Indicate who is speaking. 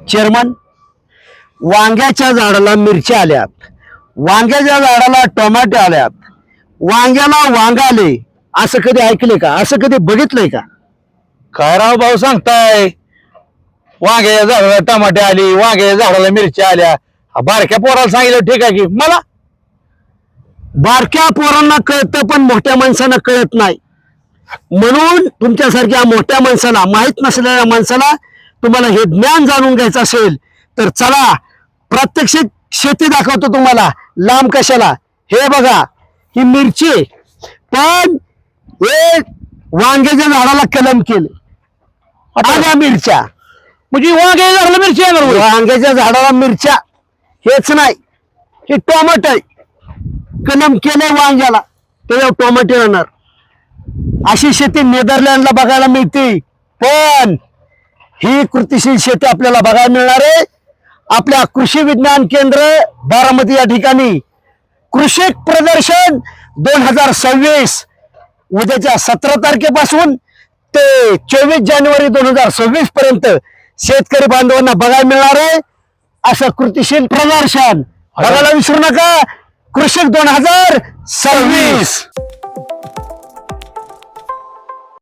Speaker 1: Chairman, वांग्याच्या झाडाला मिरच्या आल्यात, वांग्याच्या झाडाला टोमॅटो आल्यात, वांग्याला वांग आले, असं कधी ऐकले का? असं कधी बघितलंय का?
Speaker 2: काय राव भाऊ सांगताय? वांग्याच्या झाडाला टमाटे आली, वांग्याच्या झाडाला मिरच्या आल्या. हा बारक्या पोराला सांगितलं ठीक आहे की मला
Speaker 1: बारक्या पोरांना कळतं पण मोठ्या माणसांना कळत नाही. म्हणून तुमच्यासारख्या मोठ्या माणसाला, माहित नसलेल्या माणसाला तुम्हाला हे ज्ञान जाणून घ्यायचं असेल तर चला प्रत्यक्ष शेती दाखवतो तुम्हाला. लांब कशाला? हे बघा, ही मिरची आहे. पण हे वांग्याच्या झाडाला कलम केले आल्या मिरच्या.
Speaker 2: म्हणजे वांग्याच्या झाडाला मिरची येणार होय?
Speaker 1: वांग्याच्या झाडाला मिरच्या हेच नाही, हे टोमॅटो आहे. कलम केले वांग्याला, त्याच्यावर टोमॅटो येणार. अशी शेती नेदरलँडला बघायला मिळते. पण ही कृतीशील शेती आपल्याला बघायला मिळणार आहे आपल्या कृषी विज्ञान केंद्र बारामती या ठिकाणी. कृषी प्रदर्शन 2026 उद्याच्या 17 तारखेपासून ते 24 जानेवारी 2026 पर्यंत शेतकरी बांधवांना बघायला मिळणार आहे असं कृतीशील प्रदर्शन. बघायला विसरू नका. कृषक 2026.